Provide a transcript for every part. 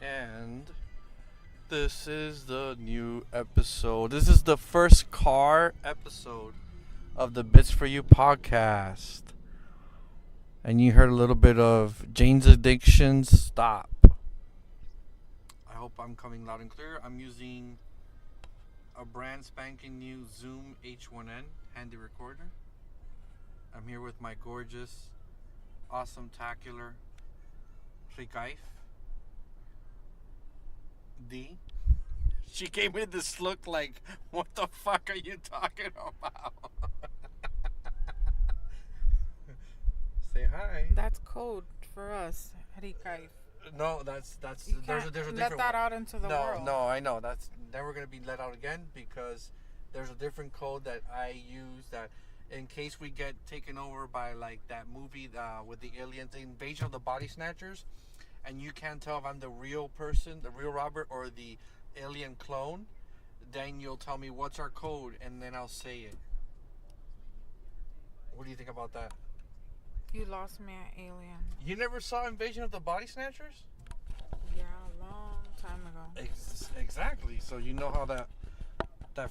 And this is the new episode. This is the first car episode of the Bits for You podcast. And you heard a little bit of Jane's Addiction's Stop. I hope I'm coming loud and clear. I'm using a brand spanking new Zoom H1N handy recorder. I'm here with my gorgeous, awesome-tacular Rikaif D. She gave me this look like, what the fuck are you talking about? Say hi. That's code for us, Rikaif. No, that's You there's a can't different let that one. out into the world. No, I know that's never gonna be let out again because there's a different code that I use that in case we get taken over by like that movie with the aliens, the Invasion of the Body Snatchers, and you can't tell if I'm the real person, the real Robert, or the alien clone, then you'll tell me what's our code, and then I'll say it. What do you think about that? You lost me at Alien. You never saw Invasion of the Body Snatchers? Yeah, a long time ago. Exactly. So you know how that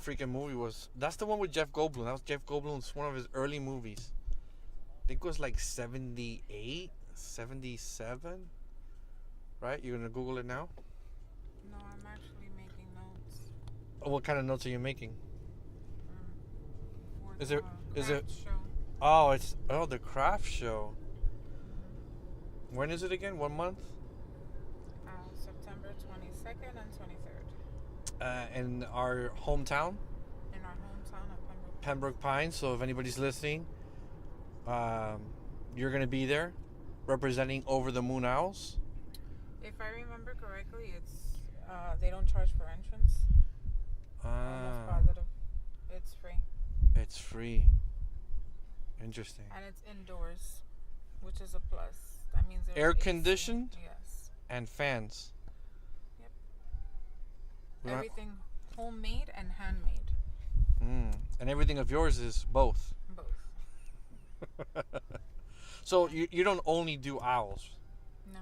freaking movie was. That's the one with Jeff Goldblum. That was Jeff Goldblum's one of his early movies. I think it was like 78, 77. Right? You're gonna Google it now? No, I'm actually making notes. Oh, what kind of notes are you making? For Is the it- is it- craft show. Oh, the craft show. When is it again? What month? September 22nd and 23rd. In our hometown, In our hometown of Pembroke Pines. So if anybody's listening, you're gonna be there, representing Over the Moon Owls. If I remember correctly, it's they don't charge for entrance. Almost positive. It's free. It's free. Interesting. And it's indoors, which is a plus. That means there's Air AC. conditioned? Yes. And fans. Yep. We're not- Everything homemade and handmade. And everything of yours is both. Both. So you don't only do owls. No.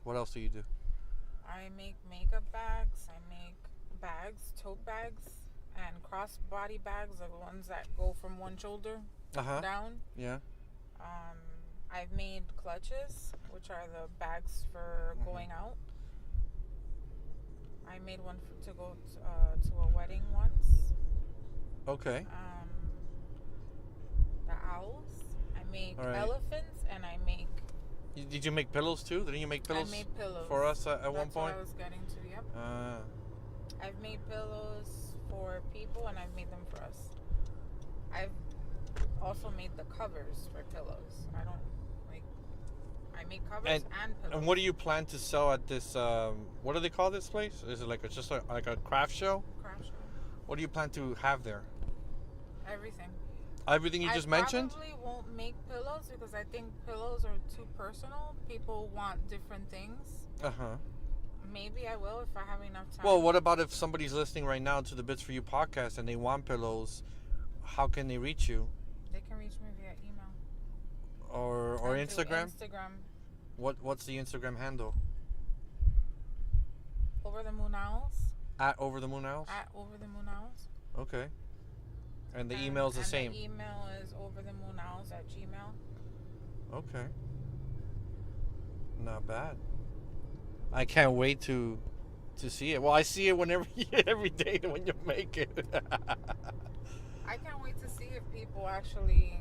What else do you do? I make makeup bags. I make bags, tote bags, and crossbody bags, the ones that go from one shoulder down. Yeah. I've made clutches, which are the bags for going out. I made one to go to a wedding once. Okay. The owls. I make All right. elephants, and I make. Did you make pillows too? Didn't you make pillows? I made pillows for us at one That's point? what I was getting to. Yep. I've made pillows for people, and I've made them for us. I've also made the covers for pillows. I make covers and pillows. And what do you plan to sell at this? What do they call this place? Is it like like a craft show? Craft show. What do you plan to have there? Everything. Everything you just mentioned? I probably won't make pillows because I think pillows are too personal. People want different things. Maybe I will if I have enough time. Well, what about if somebody's listening right now to the Bits for You podcast and they want pillows? How can they reach you? They can reach me via email. Or And through Instagram? Instagram. What's the Instagram handle? Over the Moon Owls. At Over the Moon Owls? At Over the Moon Owls. Okay. And the email's the same? The email is overthemoonowls@gmail. Okay. Not bad. I can't wait to see it. Well, I see it whenever every day when you make it. I can't wait to see if people actually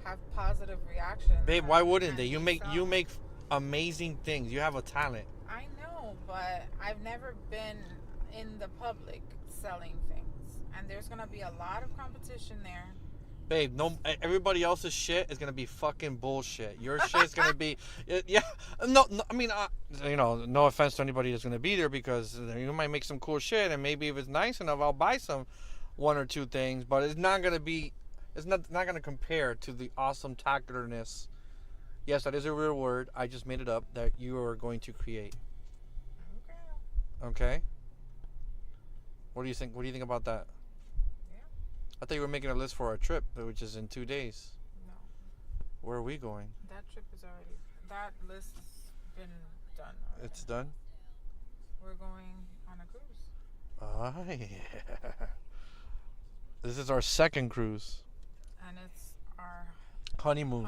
have positive reactions. Babe, why wouldn't they? You make amazing things. You have a talent. I know, but I've never been in the public selling things, and there's gonna be a lot of competition there. Babe, no, everybody else's shit is gonna be fucking bullshit. Your shit's gonna be, yeah. No, I mean, no offense to anybody that's gonna be there, because you might make some cool shit, and maybe if it's nice enough, I'll buy some, one or two things. But it's not gonna be, it's not gonna compare to the awesome tacularness. Yes, that is a real word. I just made it up. That you are going to create. Okay. Okay. What do you think? What do you think about that? I thought you were making a list for our trip, which is in 2 days. No. Where are we going? That trip is already. That list's been done. Already. It's done? We're going on a cruise. Oh, yeah. This is our second cruise. And it's our Honeymoon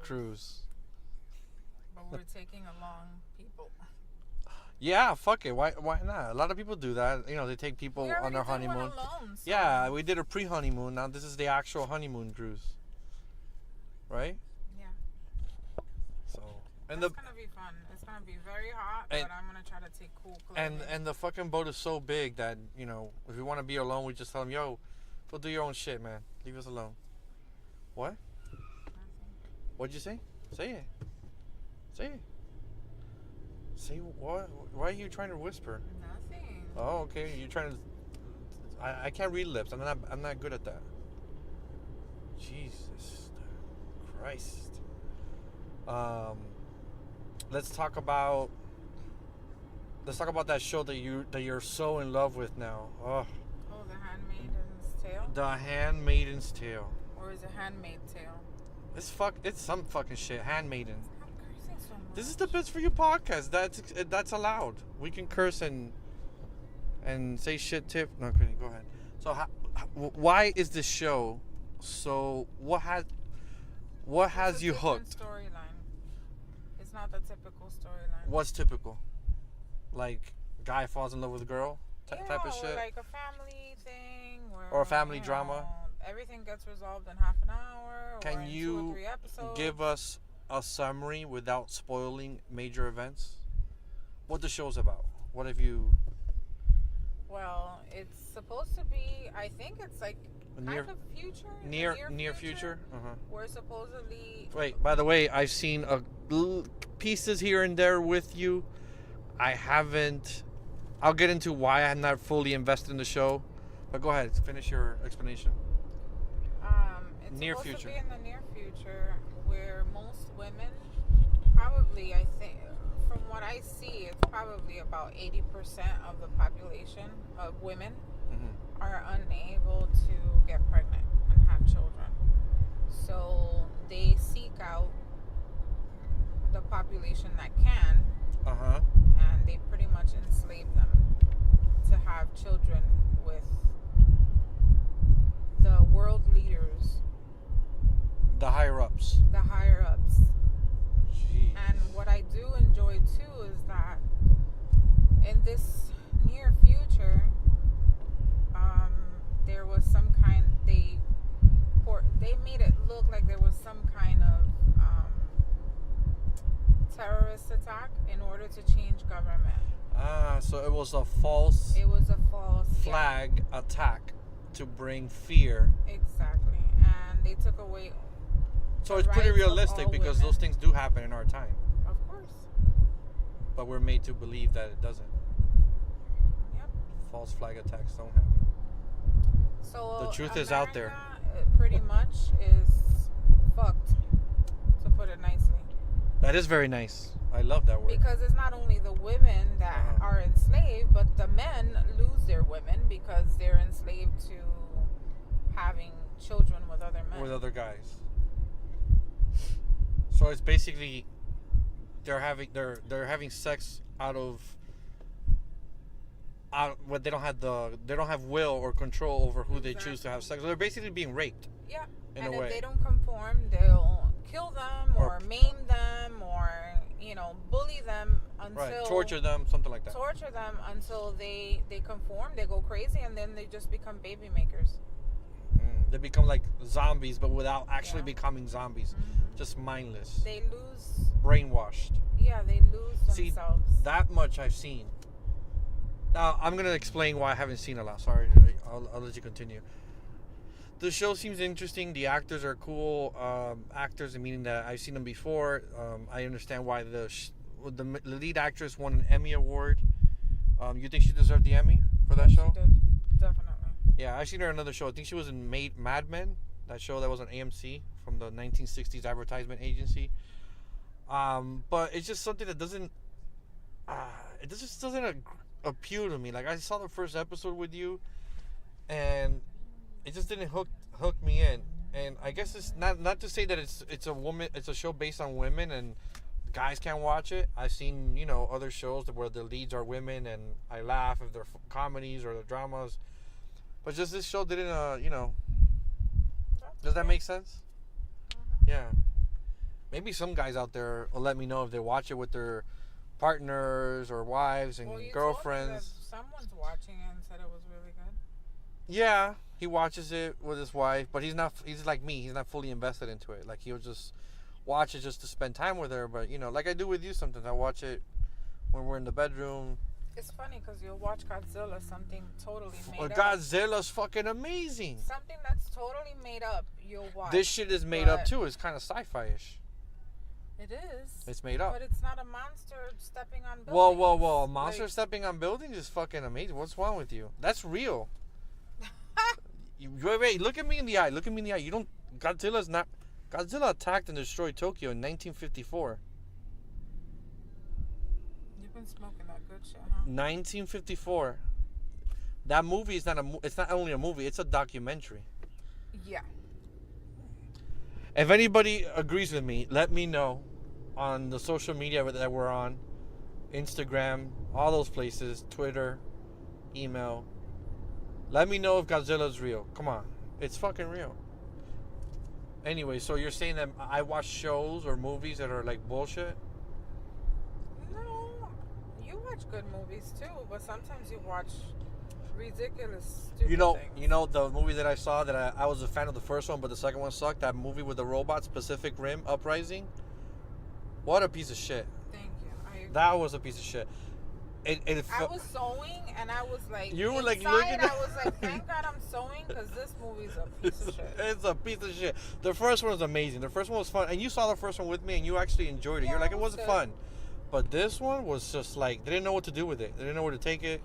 cruise. But we're taking along people. Yeah, fuck it. Why not? A lot of people do that. You know, they take people on their honeymoon. One alone, so. Yeah, we did a pre-honeymoon. Now this is the actual honeymoon cruise. Right? Yeah. So, and it's gonna be fun. It's gonna be very hot, but I'm gonna try to take cool clothing. And the fucking boat is so big that, you know, if we want to be alone, we just tell them, yo, go do your own shit, man. Leave us alone. What? What'd you say? Say it. Say it. Say what? Why are you trying to whisper? Nothing. Oh, okay. You're trying to. I can't read lips. I'm not good at that. Jesus Christ. Let's talk about that show that you're so in love with now. Oh. Oh, The Handmaiden's Tale. The Handmaiden's Tale. Or is it Handmaid's Tale? It's some fucking shit. Handmaiden. I'm cursing so much. This is the Bits for You podcast. That's allowed. We can curse and say shit. Tip. No, okay, go ahead. So, why is this show so? What has you hooked? Storyline. It's not the typical storyline. What's typical? Like, guy falls in love with a girl type of shit. Like a family thing, or a family drama. Everything gets resolved in half an hour. Can or in you 2 or 3 episodes. give us a summary without spoiling major events? What the show's about? What have you? Well, it's supposed to be. I think it's like kind of future. Near future. We're supposedly. Wait. By the way, I've seen pieces here and there with you. I haven't. I'll get into why I'm not fully invested in the show, but go ahead. Finish your explanation. It's Near supposed future. to be in the near future, where most women, probably, I think, from what I see, it's probably about 80% of the population of women are unable to get pregnant and have children. So they seek out the population that can, and they pretty much enslave them to have children with the world leaders. The higher ups. Jeez. And what I do enjoy too is that in this near future, there was some kind. They made it look like there was some kind of terrorist attack in order to change government. So it was a false. flag attack to bring fear. Exactly, and they took away. So it's pretty realistic because those things do happen in our time. Of course. But we're made to believe that it doesn't. Yep. False flag attacks don't happen. So the truth is out there. Pretty much is fucked, to put it nicely. That is very nice. I love that word. Because it's not only the women that are enslaved, but the men lose their women because they're enslaved to having children with other men. With other guys. So it's basically they're having sex out what they don't have will or control over who they choose to have sex. So they're basically being raped. Yeah. In and a way. if they don't conform, they'll kill them or maim them or bully them until torture them, something like that. Torture them until they conform, they go crazy, and then they just become baby makers. They become like zombies, but without actually becoming zombies. Just mindless. They lose. Brainwashed. Yeah, they lose themselves. See, that much I've seen. Now, I'm going to explain why I haven't seen a lot. Sorry, I'll let you continue. The show seems interesting. The actors are cool. Actors, meaning that I've seen them before. I understand why the lead actress won an Emmy award. You think she deserved the Emmy for that show? She did, definitely. Yeah, I've seen her in another show. I think she was in Mad Men, that show that was on AMC from the 1960s advertisement agency. But it's just something that doesn't. It just doesn't appeal to me. Like, I saw the first episode with you, and it just didn't hook me in. And I guess it's not to say that it's a show based on women and guys can't watch it. I've seen other shows where the leads are women, and I laugh if they're comedies or the dramas. But just this show didn't Does that make sense? Mm-hmm. Yeah. Maybe some guys out there will let me know if they watch it with their partners or wives and girlfriends. Someone's watching it and said it was really good. Yeah, he watches it with his wife, but he's like me. He's not fully invested into it. Like, he'll just watch it just to spend time with her. But, like I do with you sometimes. I watch it when we're in the bedroom. It's funny because you'll watch Godzilla, something totally made up. Godzilla's fucking amazing. Something that's totally made up, you'll watch. This shit is made up too. It's kind of sci-fi-ish. It is. It's made up. But it's not a monster stepping on buildings. Whoa. A monster stepping on buildings is fucking amazing. What's wrong with you? That's real. Wait, look at me in the eye. You don't... Godzilla attacked and destroyed Tokyo in 1954. You've been smoking that good shit, huh? 1954. That movie is it's not only a movie, it's a documentary. Yeah. If anybody agrees with me, let me know on the social media that we're on. Instagram, all those places, Twitter, email. Let me know if Godzilla's real. Come on. It's fucking real. Anyway, so you're saying that I watch shows or movies that are like bullshit? No. You watch good movies too, but sometimes you watch ridiculous, stupid things. The movie that I saw that I was a fan of the first one, but the second one sucked. That movie with the robots, Pacific Rim, Uprising. What a piece of shit. Thank you. That was a piece of shit. I was sewing and I was like, you were inside, like looking. I was like, thank God I'm sewing because this movie's a piece of shit. It's a piece of shit. The first one was amazing. The first one was fun, and you saw the first one with me, and you actually enjoyed it. Yeah, You're like, it wasn't good. fun, but this one was just like they didn't know what to do with it. They didn't know where to take it.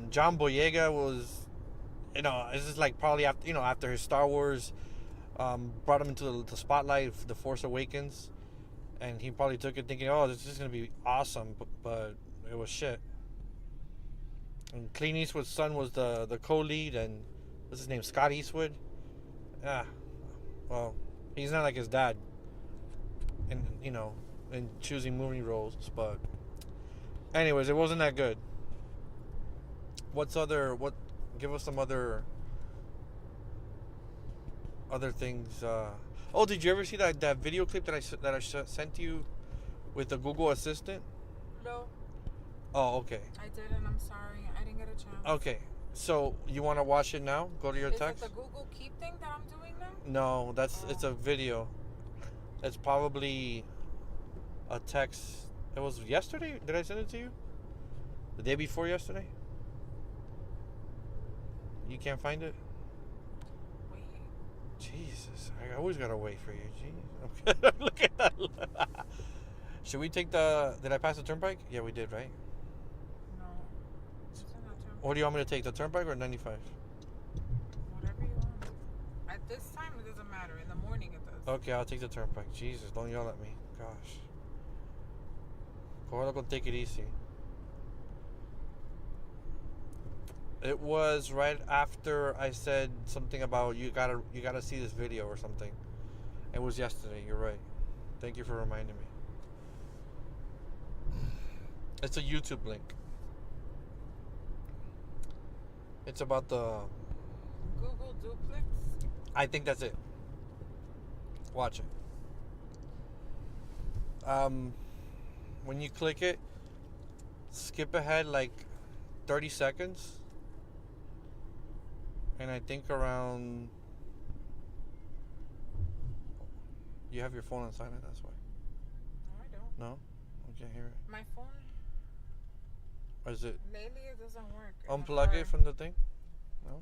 John Boyega was, it's just like probably after his Star Wars, brought him into the spotlight of The Force Awakens, and he probably took it thinking, oh, this is gonna be awesome, but it was shit. And Clint Eastwood's son was the co-lead, and what's his name, Scott Eastwood. Well, he's not like his dad, in choosing movie roles. But anyways, it wasn't that good. Give us some other things. Did you ever see that video clip that I sent you with the Google Assistant? No. Oh, okay. I did, and I'm sorry. I didn't get a chance. Okay. So, you want to watch it now? Go to your text? Is it the Google Keep thing that I'm doing now? No, it's a video. It's probably a text. It was yesterday? Did I send it to you? The day before yesterday? You can't find it? Wait. Jesus. I always got to wait for you. Jeez. Look at that. Should we take did I pass the turnpike? Yeah, we did, right? No. It's not turnpike. What do you want me to take, the turnpike or 95? Whatever you want. At this time, it doesn't matter. In the morning, it does. Okay, I'll take the turnpike. Jesus, don't yell at me. Gosh. Go take it easy. It was right after I said something about you gotta see this video or something. It was yesterday. You're right. Thank you for reminding me. It's a YouTube link. It's about the Google Duplex? I think that's it. Watch it. When you click it, skip ahead like 30 seconds. And I think around... You have your phone on silent, that's why. No, I don't. No? I can't hear it. My phone, Or is it... lately it doesn't work. Unplug it from the thing? No?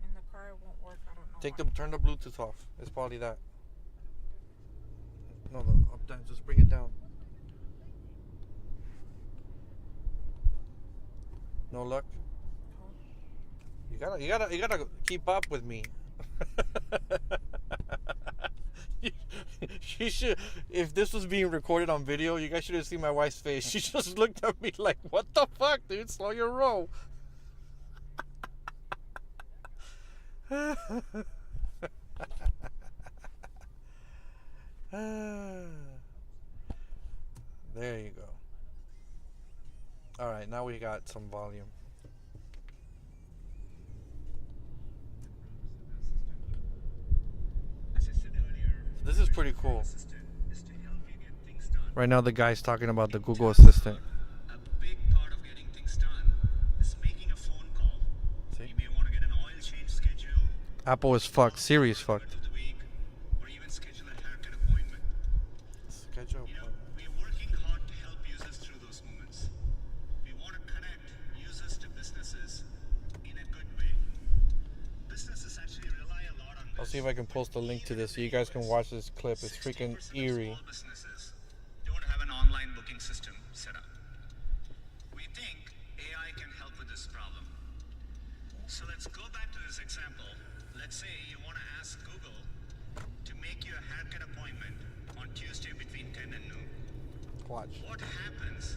In the car. car won't work. I don't know. Turn the Bluetooth off. It's probably that. No, up down. Just bring it down. No luck. You gotta keep up with me. She should. If this was being recorded on video, you guys should have seen my wife's face. She just looked at me like, "What the fuck, dude? Slow your roll." There you go. All right, now we got some volume. This is pretty cool. Right now the guy's talking about the Google Assistant. A big part of getting things done is making a phone call. See? You may want to get an oil change schedule. Apple is fucked. Siri is fucked. Of the week, or even schedule a haircut appointment. Schedule. We're working hard to help users through those moments. We want to connect users to businesses in a good way. Businesses actually rely a lot on this. I'll see if I can post a link to this so you guys can watch this clip. It's freaking 60% of eerie. small businesses don't have an online booking system set up. We think AI can help with this problem. So let's go back to this example. Let's say you want to ask Google to make you a haircut appointment on Tuesday between 10 and noon. Watch. What happens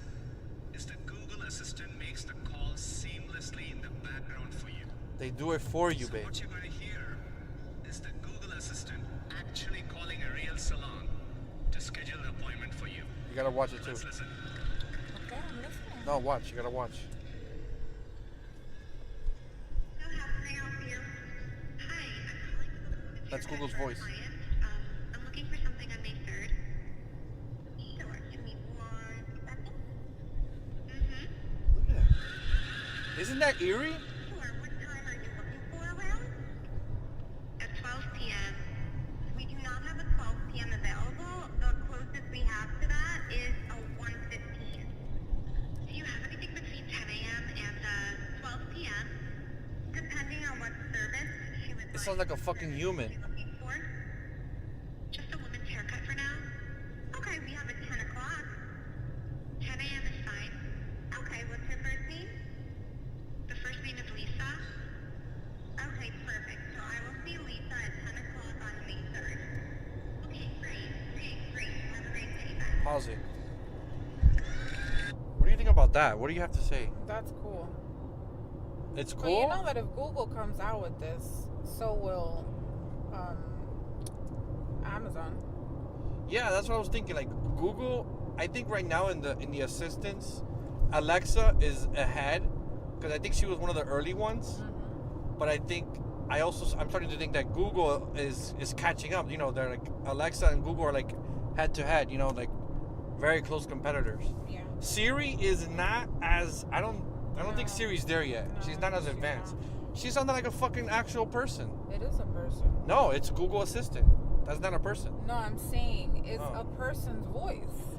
is the Google Assistant makes the call seamlessly in the background for you. They do it for you, So babe. what you're going to hear is the Google Assistant actually calling a real salon to schedule an appointment for you. You gotta watch it too. Let's listen. Okay, I'm listening. No, watch. You gotta watch. So how can I help you? Hi, I'm calling to book a woman's That's haircut Google's for a voice. client. I'm looking for something on May 3rd. Sure, give me 1 second. Look at that. Isn't that eerie? Sure, what time are you looking for around? At 12 p.m. We do not have a 12 p.m. available. The closest we have to that is a 1:15. Do you have anything between 10 a.m. and 12 p.m.? Depending on what service she would It sounds like a fucking human. What are you looking for? Just a woman's haircut for now? Okay, we have it 10 o'clock. 10 a.m. is fine. Okay, what's her first name? The first name is Lisa? Okay, perfect. So I will see Lisa at 10 o'clock on May 3rd. Okay, great. Have a great day. Bye. Pause it. What do you think about that? What do you have to say? That's cool. It's But cool. you know that if Google comes out with this, so will Amazon. Yeah, that's what I was thinking. Like Google, I think right now in the assistants, Alexa is ahead because I think she was one of the early ones. But I think I'm starting to think that Google is catching up. You know, they're like Alexa and Google are like head to head. You know, like very close competitors. Yeah. Siri is not as I don't think No. Siri's there yet. No, She's not as she's advanced. not. She sounded like a fucking actual person. It is a person. No, it's Google Assistant. That's not a person. No, I'm saying it's Oh. a person's voice.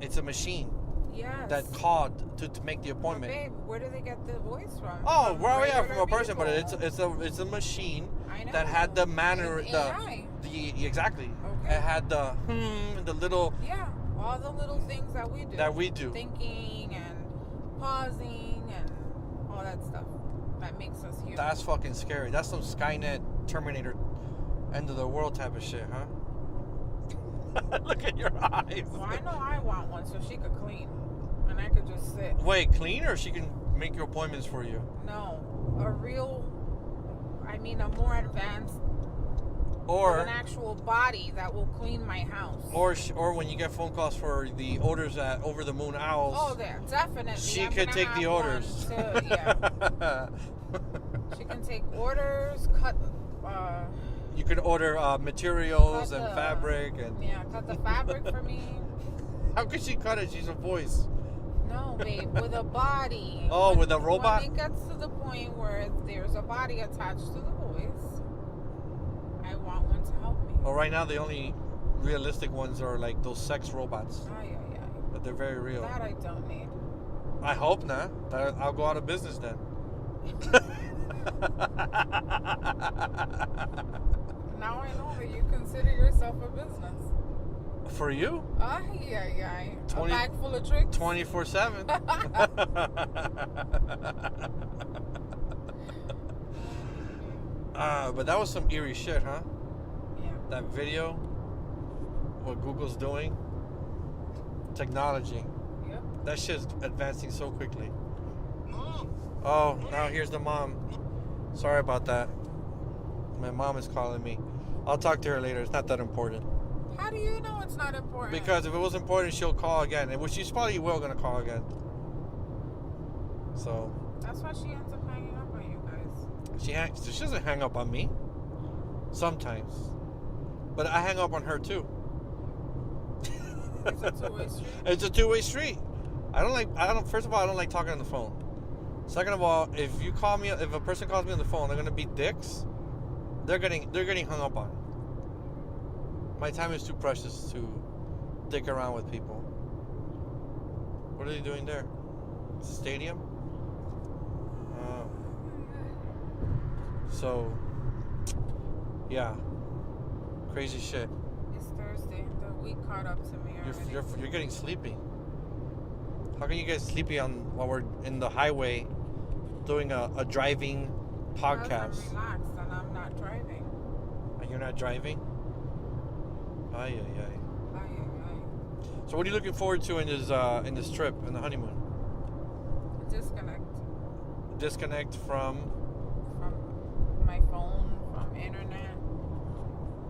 It's a machine Yes. that called to make the But appointment. babe, where do they get the voice from? Oh, From well, yeah, regular from a person, but people. it's a machine I know. that had the manner, An the AI. exactly. Okay. It had the the little Yeah, all the little things that we do. that we do. Thinking and pausing and all that stuff that makes us human. That's fucking scary. That's some Skynet, Terminator, end of the world type of shit, huh? Look at your eyes. Well, I know I want one so she could clean and I could just sit. Wait, clean or she can make your appointments for you? No, a more advanced, with Or an actual body that will clean my house. or when you get phone calls for the orders at Over the Moon Owls. Oh, there, definitely. She I'm could gonna take the have one orders. to- yeah. She can take orders, cut. You could order materials Cut and the- fabric and. Yeah, cut the fabric for me. How could she cut it? She's a voice. No, babe, with a body. Oh, with a robot? When it gets to the point where there's a body attached to the voice, I want one to help me. Well, right now the only realistic ones are like those sex robots, Ay. but they're very real. That I don't need. I hope not. I'll go out of business then. Now I know that you consider yourself a business. For you? Yeah. 20 A bag full of tricks. 24/7. But that was some eerie shit, huh? Yeah. That video, what Google's doing, technology. Yep. That shit's advancing so quickly. Mom! Oh, now here's the mom. Sorry about that. My mom is calling me. I'll talk to her later. It's not that important. How do you know it's not important? Because if it was important, she'll call again. And she's probably gonna call again. So That's why she ends up hanging up on you guys. she doesn't hang up on me. Sometimes. But I hang up on her too. It's a two-way street. It's a two-way street. First of all, I don't like talking on the phone. Second of all, if a person calls me on the phone, they're gonna be dicks. They're getting hung up on. My time is too precious to dick around with people. What are they doing there? Stadium? So, yeah. Crazy shit. It's Thursday. The week caught up to me already. You're getting sleepy. How can you get sleepy while we're in the highway doing a driving podcast? Because I'm relaxed and I'm not driving. And you're not driving? Ay. So what are you looking forward to in this trip, in the honeymoon? Disconnect Disconnect from my phone, from internet,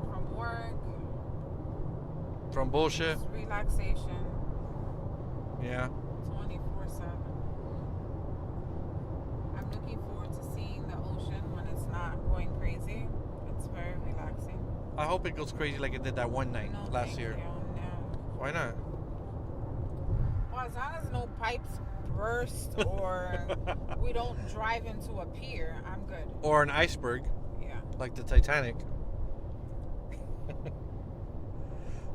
from work. bullshit? Just relaxation. Yeah. 24/7. I'm looking forward to seeing the ocean when it's not going crazy. It's very relaxing. I hope it goes crazy like it did that one night No, last thank year. you, no. Why not? Well, as long as no pipes burst or we don't drive into a pier, I'm good. Or an iceberg, Yeah. like the Titanic.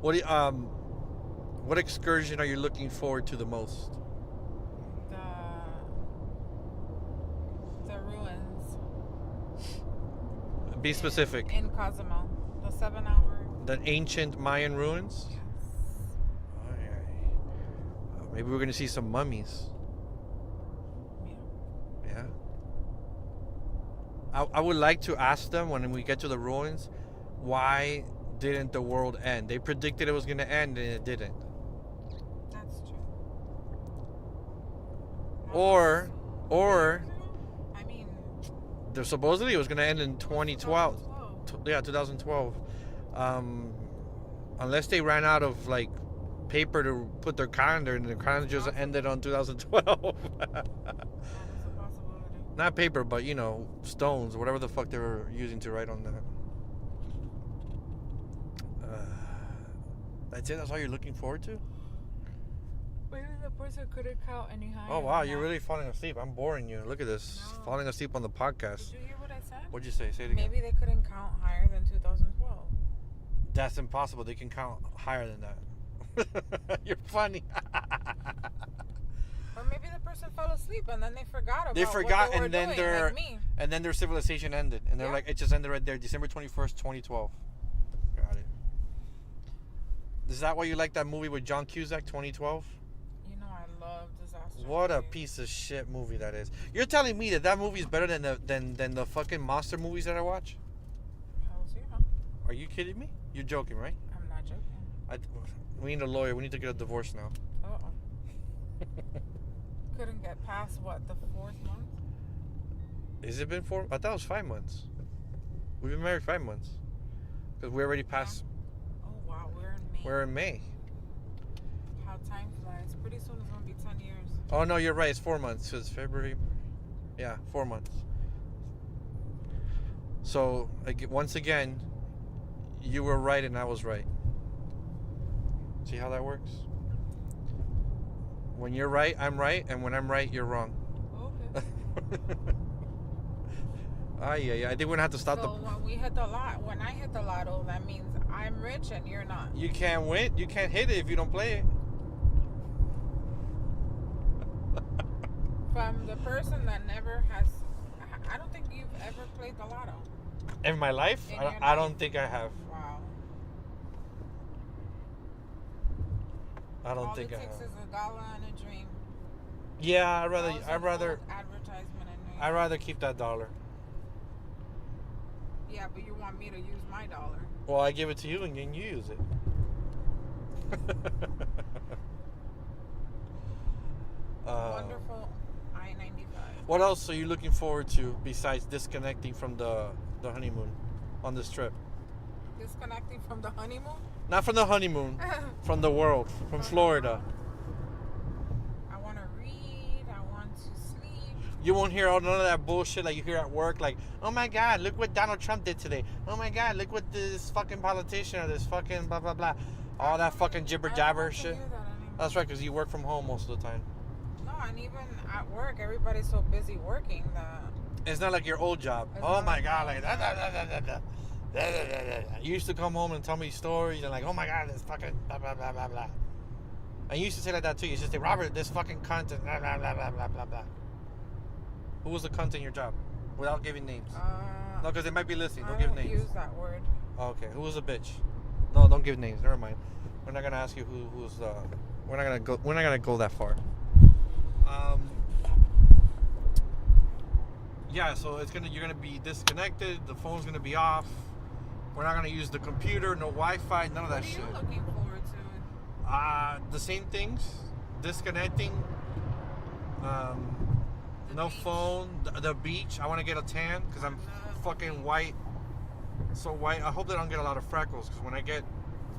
What excursion are you looking forward to the most? The ruins Be specific. in Cozumel. The 7-hour. The ancient Mayan ruins? Yes. Maybe we're gonna see some mummies. Yeah. Yeah. I would like to ask them when we get to the ruins, why didn't the world end? They predicted it was gonna end and it didn't. That's true. Or I mean, supposedly it was gonna end in 2012. 2012. Yeah, 2012. Unless they ran out of like paper to put their calendar, and the calendar just ended on 2012. That is a possibility. Not paper, but stones, whatever the fuck they were using to write on that. That's it. That's all you're looking forward to? Maybe the person couldn't count any higher. Oh wow, than you're that. really falling asleep. I'm boring you. Look at this, No. falling asleep on the podcast. Did you hear what I said? What'd you say? Say it again. Maybe they couldn't count higher than 2012. That's impossible. They can count higher than that. You're funny. Or maybe the person fell asleep and then they forgot about They forgot, what they were and then doing, like me. and then their civilization ended, and they're Yeah. like, it just ended right there, December 21st, 2012. Got it. Is that why you like that movie with John Cusack, 2012? You know I love disaster. What a movies. piece of shit movie that is. You're telling me that movie is better than the fucking monster movies that I watch? How's you know? Are you kidding me? You're joking, right? I'm not joking. We need a lawyer. We need to get a divorce now. Uh-oh. Couldn't get past what, the 4th month? Has it been 4? I thought it was 5 months. We've been married 5 months. Because we already passed. Oh wow, we're in May. We're in May. How time flies. Pretty soon it's gonna be 10 years. Oh no, you're right. It's 4 months. It's February. Yeah, 4 months. So once again, you were right and I was right. See how that works? When you're right, I'm right, and when I'm right, you're wrong. Okay. Yeah. I think we're gonna have to stop So when I hit the lotto, that means I'm rich and you're not. You can't win. You can't hit it if you don't play it. From the person that never has I don't think you've ever played the lotto. In my life, In I, your I life. don't think I have. Wow. I don't All think it I takes have. is $1 and a dream. Yeah, That was an I'd rather, old advertisement in New I'd York. rather keep that dollar. Yeah, but you want me to use my dollar. Well, I give it to you and then you use it. Wonderful I-95. What else are you looking forward to besides disconnecting from the honeymoon on this trip? Disconnecting from the honeymoon? Not from the honeymoon, from the world, from Florida. I want to read. I want to sleep. You won't hear all none of that bullshit like you hear at work, like, oh my God, look what Donald Trump did today. Oh my God, look what this fucking politician or this fucking blah blah blah. All that fucking jibber I don't jabber have to shit. hear that anymore. That's right, because you work from home most of the time. No, and even at work, everybody's so busy working that It's not like your old job. It's Oh not my like God, my like old that. You used to come home and tell me stories and like, oh my God, this fucking blah blah blah blah blah. And you used to say like that too. You used to say, Robert, this fucking cunt and blah blah blah blah blah blah blah. Who was the cunt in your job? Without giving names. No, because they might be listening. Don't I give don't names. use that word. Okay, who was a bitch? No, don't give names. Never mind. We're not gonna ask you who's. We're not gonna go. We're not gonna go that far. Yeah. So you're gonna be disconnected. The phone's gonna be off. We're not gonna use the computer. No Wi-Fi. None of that What are shit. you looking forward to? The same things. Disconnecting. The No beach. phone. The beach. I want to get a tan because I'm fucking white. So white. I hope that I don't get a lot of freckles because when I get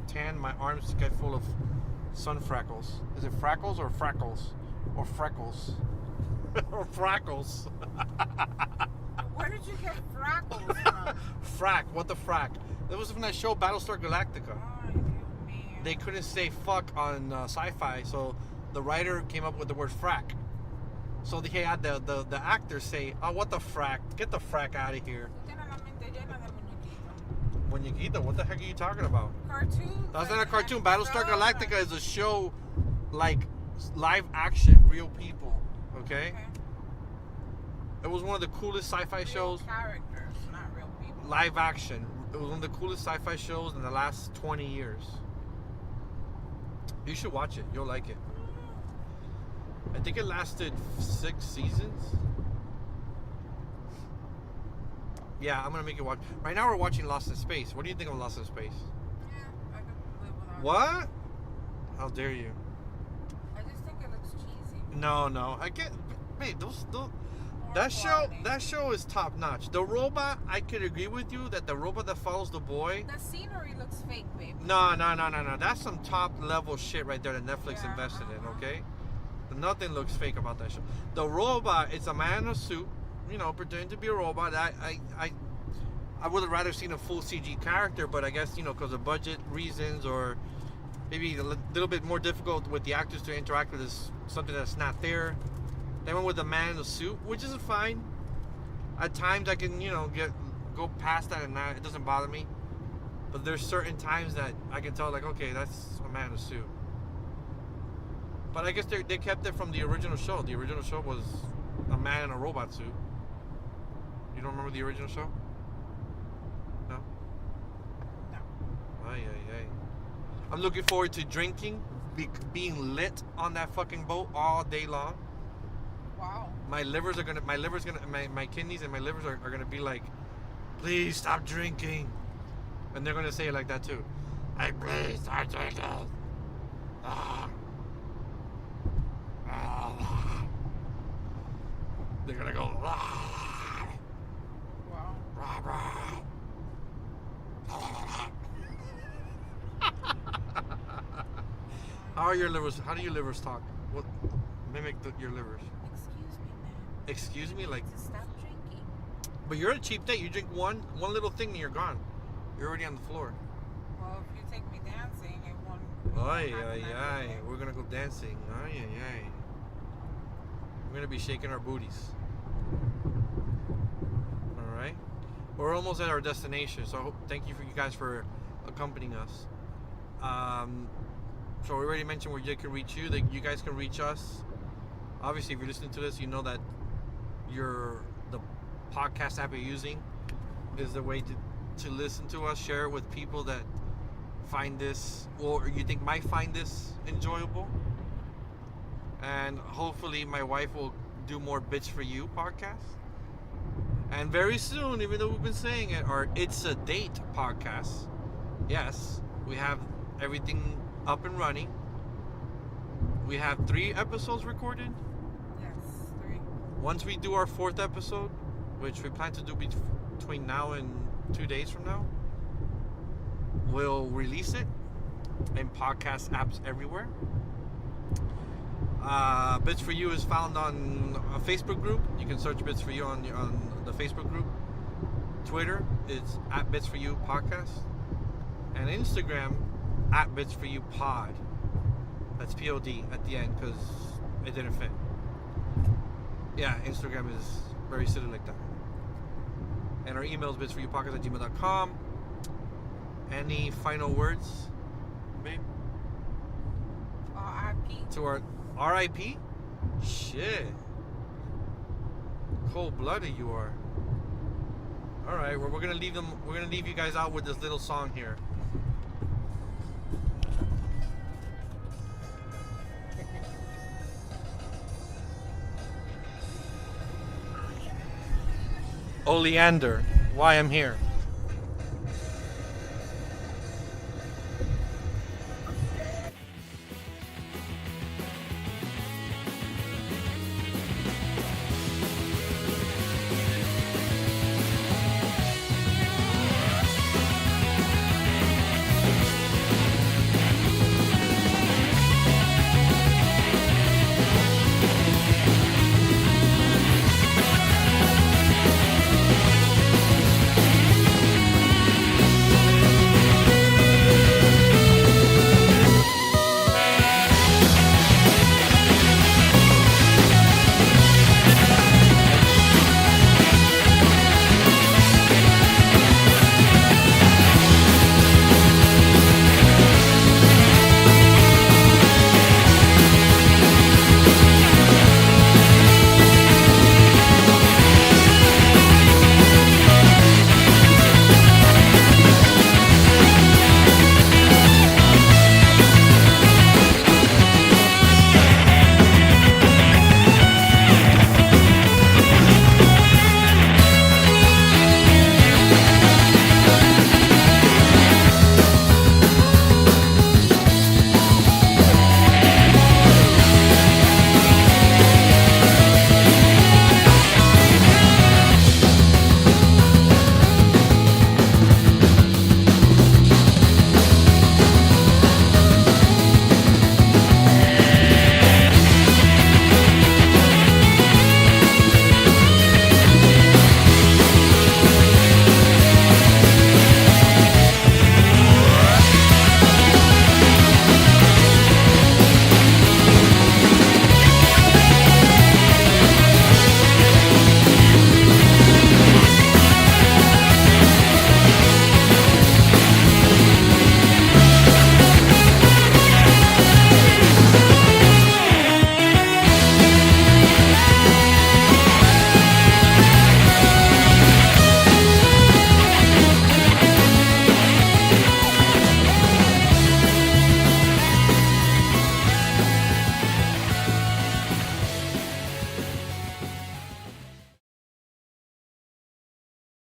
tan, my arms get full of sun freckles. Is it freckles or freckles? Or freckles? Or freckles. Where did you get freckles from? Frack. What the frack? That was from that show Battlestar Galactica. Oh, you man. They couldn't say fuck on sci-fi, so the writer came up with the word frack. So they had the actors say, oh, what the frack? Get the frack out of here. Tú tienes la mente llena de muñequitos. Muñequito, what the heck are you talking about? Cartoons. That's not a like cartoon. that Battlestar stuff. Galactica is a show, like live action, real people. Okay? Okay. It was one of the coolest sci-fi Real shows. characters, not real people. Live action. It was one of the coolest sci-fi shows in the last 20 years. You should watch it. You'll like it. I think it lasted 6 seasons. Yeah, I'm gonna make it watch. Right now we're watching Lost in Space. What do you think of Lost in Space? Yeah, I could live without it. What? How dare you? I just think it looks cheesy. No. I get. Wait, those More that quality. show is top notch. The robot, I could agree with you that the robot that follows the boy. The scenery looks fake, babe. No. That's some top level shit right there that Netflix Yeah, invested in. uh-huh. Okay, nothing looks fake about that show. The robot, it's a man in a suit, pretending to be a robot. I would have rather seen a full CG character, but I guess because of budget reasons or maybe a little bit more difficult with the actors to interact with something that's not there. They went with a man in a suit, which is fine. At times I can, go past that and it doesn't bother me. But there's certain times that I can tell, like, okay, that's a man in a suit. But I guess they kept it from the original show. The original show was a man in a robot suit. You don't remember the original show? No? No. Ay. I'm looking forward to drinking, being lit on that fucking boat all day long. Wow. My kidneys and my livers are gonna be like, please stop drinking, and they're gonna say it like that too. Hey, please stop drinking. They're gonna go. Wow. How are your livers? How do your livers talk? What mimic your livers? Excuse me, man. Excuse me, like. To stop drinking. But you're a cheap date. You drink one little thing and you're gone. You're already on the floor. Well, if you take me dancing, it won't. Ay. happen every day. We're gonna go dancing. Ay. We're gonna be shaking our booties. All right. We're almost at our destination, so thank you guys for accompanying us. So we already mentioned where you can reach you. That you guys can reach us. Obviously, if you're listening to this, you know that podcast app you're using is the way to listen to us. Share it with people that find this, or you think might find this enjoyable. And hopefully my wife will do more Bits for You podcasts. And very soon, even though we've been saying it, our It's a Date podcast. Yes, we have everything up and running. We have 3 episodes recorded. Yes, 3. Once we do our 4th episode, which we plan to do between now and 2 days from now, we'll release it in podcast apps everywhere. Bits for You is found on a Facebook group. You can search Bits for You on the Facebook group. Twitter is at Bits for You Podcast. And Instagram at Bits for You Pod. That's POD at the end because it didn't fit. Yeah, Instagram is very silly like that. And our email is bitsforyoupodcast@gmail.com. Any final words, babe? RIP. To our RIP? Shit. Cold-blooded you are. All right, well, we're gonna leave you guys out with this little song here. Oleander, Why I'm Here.